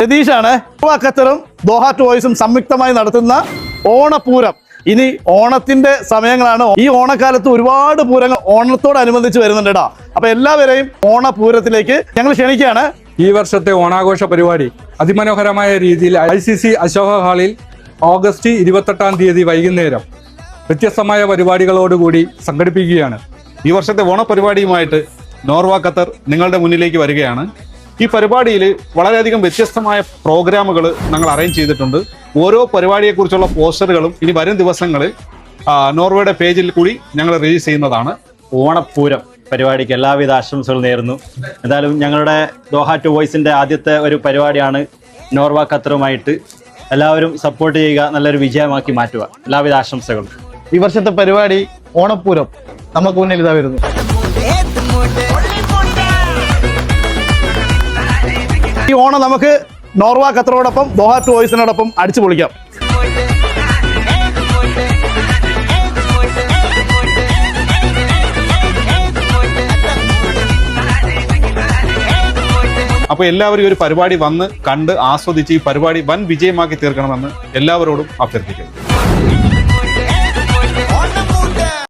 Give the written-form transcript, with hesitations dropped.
രതീഷാണ് ഖത്തറും Doha ടോയ്സും സംയുക്തമായി നടത്തുന്ന ഓണപ്പൂരം. ഇനി ഓണത്തിന്റെ സമയങ്ങളാണ്. ഈ ഓണക്കാലത്ത് ഒരുപാട് പൂരങ്ങൾ ഓണത്തോടനുബന്ധിച്ച് വരുന്നുണ്ട് കേട്ടോ. അപ്പൊ എല്ലാവരെയും ഓണപൂരത്തിലേക്ക് ഞങ്ങൾ ക്ഷണിക്കുകയാണ്. ഈ വർഷത്തെ ഓണാഘോഷ പരിപാടി അതിമനോഹരമായ രീതിയിൽ ICC അശോക ഹാളിൽ ഓഗസ്റ്റ് 28-ാം തീയതി വൈകുന്നേരം വ്യത്യസ്തമായ പരിപാടികളോടുകൂടി സംഘടിപ്പിക്കുകയാണ്. ഈ വർഷത്തെ ഓണപരിപാടിയുമായിട്ട് നോർവ ഖത്തർ നിങ്ങളുടെ മുന്നിലേക്ക് വരികയാണ്. ഈ പരിപാടിയിൽ വളരെയധികം വ്യത്യസ്തമായ പ്രോഗ്രാമുകൾ ഞങ്ങൾ അറേഞ്ച് ചെയ്തിട്ടുണ്ട്. ഓരോ പരിപാടിയെക്കുറിച്ചുള്ള പോസ്റ്ററുകളും ഇനി വരും ദിവസങ്ങളിൽ നോർവയുടെ പേജിൽ കൂടി ഞങ്ങൾ റിലീസ് ചെയ്യുന്നതാണ്. ഓണപ്പൂരം പരിപാടിക്ക് എല്ലാവിധ ആശംസകൾ നേരുന്നു. എന്തായാലും ഞങ്ങളുടെ ദോഹ ടോയ്സിൻ്റെ ആദ്യത്തെ ഒരു പരിപാടിയാണ് നോർവ ഖത്തറുമായിട്ട്. എല്ലാവരും സപ്പോർട്ട് ചെയ്യുക, നല്ലൊരു വിജയമാക്കി മാറ്റുക. എല്ലാവിധ ആശംസകളും. ഈ വർഷത്തെ പരിപാടി ഓണപ്പൂരം നമുക്ക് മുന്നിൽ ഇതാ വരുന്നു. ഈ ഓണം നമുക്ക് നോർവ ഖത്തറോടൊപ്പം ദോഹ ടോയ്സിനോടൊപ്പം അടിച്ചു പൊളിക്കാം. അപ്പോൾ എല്ലാവരും ഒരു പരിപാടി വന്ന് കണ്ട് ആസ്വദിച്ച് ഈ പരിപാടി വൻ വിജയമാക്കി തീർക്കണമെന്ന് എല്ലാവരോടും അഭ്യർത്ഥിക്കുന്നു.